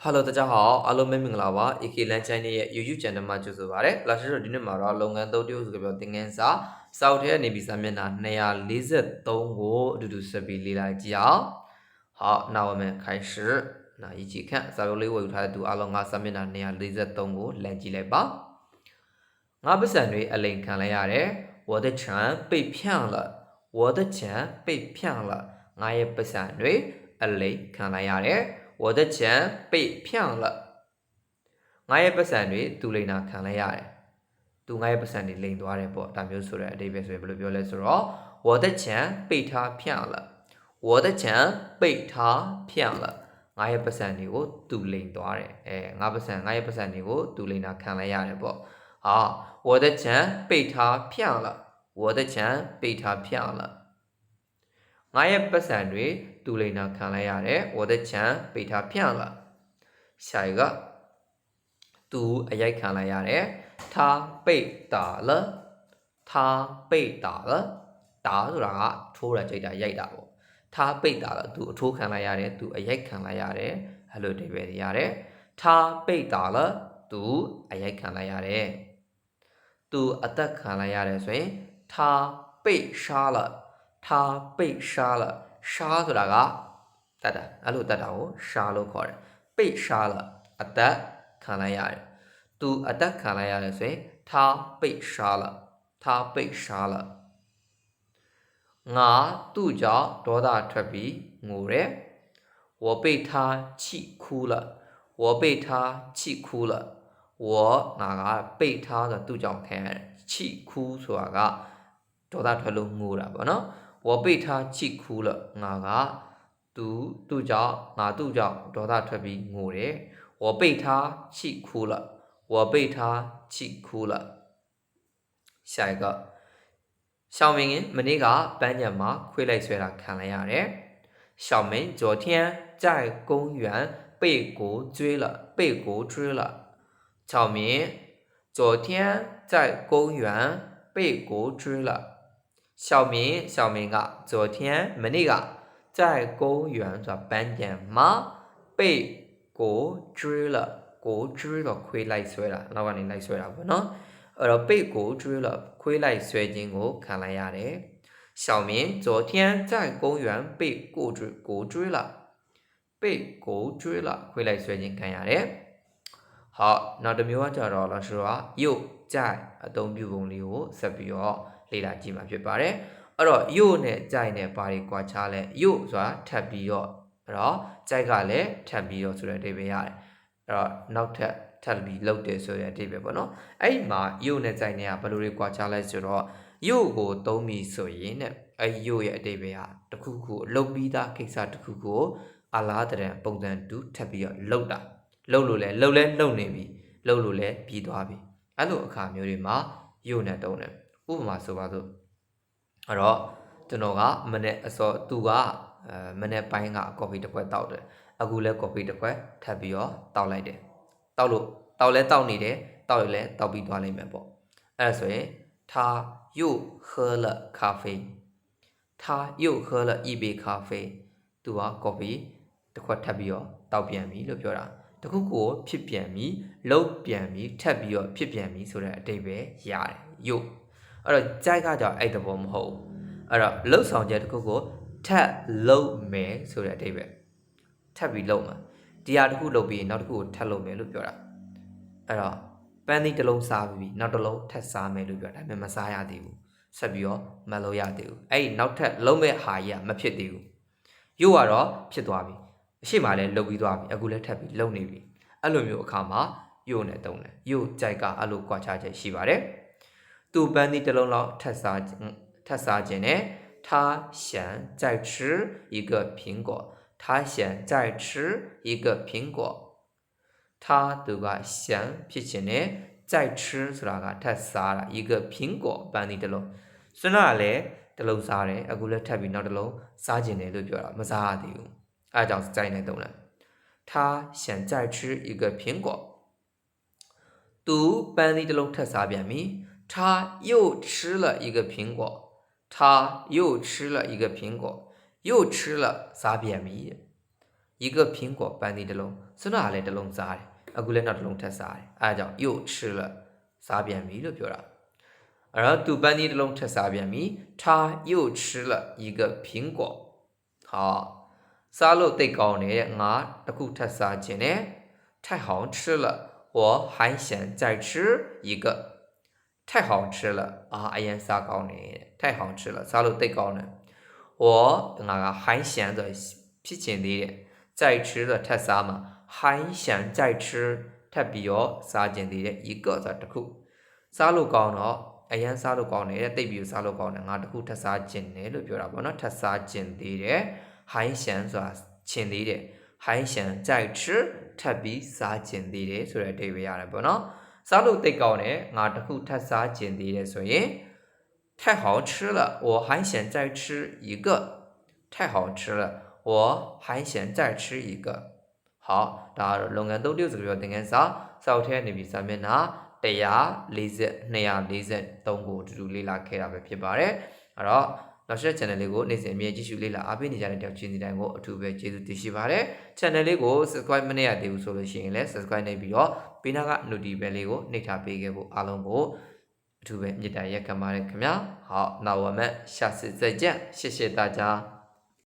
Hello，大家好，阿罗妹明啦哇，一起来讲的 YouTube channel 嘛就是话嘞，老师说今天嘛啦，龙安都丢是个标定安啥，sau天你比上面呢，那呀245嘟嘟视频里来讲。好，那我们开始，那一起看，稍微我有他读阿龙啊上面呢，那呀245来起来吧。我不是对阿林看了呀嘞，我的钱被骗了，我的钱被骗了，我也不是对阿林看了呀嘞。我的钱被骗了，我也不是对杜雷娜看了呀，杜我也不是对领多少不，但没有说的，这边说不了来说我的钱被他骗了，我的钱被他骗了，我也不是对我杜领多少，我也不是对我杜雷娜看了呀不，好，我的钱被他骗了，我的钱被他骗了。我也不是对杜雷娜看了呀的，我的钱被他骗了。下一个，杜也看了呀的，他被打了，他被打了，打是啥？抽了这个也打不？他被打了，杜抽看了呀的，杜也看了呀的，hello 这边呀的，他被打了，杜也看了呀的，杜阿德看了呀的，所以他被杀了。他被杀了，杀ဆိုတာကတတ်တာအဲ့လိုတတ်တာကို杀လို့ခေါ်တယ်被杀了အသက်ခံလိုက်ရတယ်သူအသက်ခံလိုက်ရတယ်ဆိုရင်他被杀了他被杀了ငါသူ့ကြောင့်ဒေါသထွက်ပြီးငိုတယ်我被他气哭了我被他气哭了我ငါက被他ဆိုသူ့ကြောင့်ခံရတယ်气哭ဆိုတာကဒေါသထွက်လို့ငိုတာပေါ့နော်我被他气哭了，杜叫ဒေါသထွက်ပြီးငိုတယ်我被他气哭了，我被他气哭了。下一个，小明မနေ့ကပန်းညံမှာခွေးလိုက်ဆွဲတာခံလိုက်ရတယ်小明昨天在公园被狗追了，被狗追了。小明昨天在公园被狗追了。小明啊，昨天မနေ့က在公园ဆိုတာပန်းခြံမှာ被狗追了狗追တော့ခွေးလိုက်ဆွဲတာနောက်ကနေလိုက်ဆွဲတာပေါ့နော်အဲ့တော့被狗追了ခွေးလိုက်ဆွဲခြင်းကိုခံလိုက်ရတယ်小明昨天在公园被狗追了被狗追了ခွေးလိုက်ဆွဲခြင်းခံရတယ်好နောက်တစ်မျိုးကကြတော့老师က又在အသုံးပြုပုံလေးကိုဆက်ပြီးတော့လေ့လာကြည့်မှာဖြစ်ပါတယ်အဲ့တော့ယို့နဲ့ကြိုက်နဲ့ဘာတွေကွာခြားလဲယို့ဆိုတာထပ်ပြီးတော့အဲ့တော့ကြိုက်ကလည်းထပ်ပြီးတော့ဆိုတဲ့အဓိပ္ပာယ်ရတယ်အဲ့တော့နောက်ထပ်ပြီးလောက်တယ်ဆိုတဲ့အဓိပ္ပာယ်ပေါ့နော်အဲ့ဒီမှာယို့နဲ့ကြိုက်နဲ့ကဘယ်လိုတွေကွာခြားလဲဆိုတော့ယို့ကိုသုံးပြီးဆိုရင်တဲ့အဲ့ယို့ရဲ့အဓိပ္ပာယ်ဟာတစ်ခုခုလုပ်ပြီးသားကိစ္စတစ်ခုကိုအလားတရပုံစံတူထပ်ပြီးတော့လုပ်တာလုပ်လို့လဲလုပ်နေပြီလုပ်လို့လဲပြီးသွားပြီအဲ့လိုအခါမျိုးတွေမှာယို့နဲ့တုံးတယ်ဥပမာဆိုပါစို့အဲ့တော့ကျွန်တော်ကမနေ့အစောသူကမနေ့ပိုင်းကကော်ဖီတစ်ခွက်တောက်တယ်အခုလဲကော်ဖီတစ်ခွက်ထပ်ပြီးတော့တောက်လိုက်တယ်တောက်လဲတောက်နေတယ်တောက်ရလဲတောက်ပြီးသွားလိမ့်မယ်ပေါ့အဲ့ဒါဆိုရင်他又喝了咖啡他又喝了一杯咖啡သူကကော်ဖီတစ်ခွက်ထပ်ပြီးတော့တောက်ပြန်ပြီလို့ပြောတာတခုကိုဖြစ်ပြန်ပြီလှုပ်ပြန်ပြီထပ်ပြီးတော့ဖြစ်ပြန်ပြီဆိုတဲ့အတိတ်ပဲရတယ်ယုတ်အဲ့တော့ကြိုက်ကကြောင့်အဲ့တဘောမဟုတ်အဲ့တော့လှုပ်ဆောင်ချက်တခုကိုထပ်လှုပ်မယ်ဆိုတဲ့အတိတ်ပဲထပ်ပြီးလှုပ်မှာဒီဟာတခုလှုပ်ပြီးနောက်တစ်ခုကိုထပ်လှုပ်မယ်လို့ပြောတာအဲ့တော့ပန်းသီးတစ်လုံးစားပြီးနောက်တစ်လုံးထပ်စားမယ်လို့ပြောတာဒါပေမဲ့မစားရသေးဘူးဆက်ပြီးတော့မလုပ်ရသေးဘူးအဲ့ဒီနောက်ထပ်လုံးမဲ့ဟာကြီးကမဖြစ်သေးဘူးယုတ်ကတော့ဖြစ်သွားပြီအရှိမလည်းလှုပ်ပြီးသွားပြီအခုလည်းထပ်ပြီးလှုပ်နေပြီအဲ့လိုမျိုးအခါမှာယုတ်နဲ့တုံးတယ်ယုတ်ကြိုက်ကအဲ့လိုကွာခြားချက်ရှိပါတယ်သူပန်းသီးတစ်လုံးလောက်ထပ်စားခြင်းနဲ့他想再吃一个苹果他想再吃一个苹果他သူက想ဖြစ်ခြင်းနဲ့再吃ဆိုတာကထပ်စားတာ一个苹果ပန်းသီးတစ်လုံးစွန်းကလည်းတစ်လုံးစားတယ်အခုလည်းထပ်ပြီးနောက်တစ်လုံးစားခြင်းတယ်လို့ပြောတာမစားရသေးဘူးအဲအကြောင်းကြိုက်နေတုံးတယ်他想再吃一个苹果သူပန်းသီးတစ်လုံးထပ်စားပြန်ပြီ他又吃了一个苹果他又吃了一个苹果又吃了စားပြန်ပြီ一个苹果班尼的龙，是哪来的龙啥的？啊，古来那的龙太啥的？啊叫又吃了啥便米了，表了。而杜班尼的龙吃啥便米？他又吃了一个苹果。好，沙漏对高呢，我的库特啥钱呢？太好吃了，我还想再吃一个。太好吃了啊！哎呀，啥高呢？太好吃了，沙漏对高呢。我还想着皮钱的，再吃的太啥嘛？还想再吃太比较啥钱的一个在这库。沙漏高呢？哎呀，沙漏高呢？对比沙漏高呢？我这库太啥钱呢？就表达不呢？太啥钱的？还想啥钱的？还想再吃太比啥钱的？所以对比下来不呢？沙漏对高呢？我这库太啥钱的？所以。太好吃了，我还想再吃一个。太好吃了，我还想再吃一个。好，ဒါကတော့လုပ်ငန်းသုံးတရုပ်စကားပြောသင်ခန်းစာစောက်ထဲနေပြီးစာမျက်နှာ140 243ကိုအတူတူလေ့လာခဲ့တာပဲဖြစ်ပါတယ်။အဲ့တော့နောက်ဆက် channel လေးကိုနေ့စဉ်အမြဲကြည့်ရှုလေ့လာအားပေးနေကြတဲ့တောက်ချင်းစီတိုင်းကိုအထူးပဲကျေးဇူးတင်ရှိပါတယ်။ channel လေးကို subscribe မနေရသေးဘူးဆိုလို့ရှိရင်လည်း subscribe နေပြီးတော့ဘေးနားက notification လေးကိုနှိပ်ထားပေးခဲ့ဖို့အားလုံးကိုအထူးပဲမြစ်တာရက်ခံပါတယ်ခင်ဗျာ好那我们下次再见谢谢大家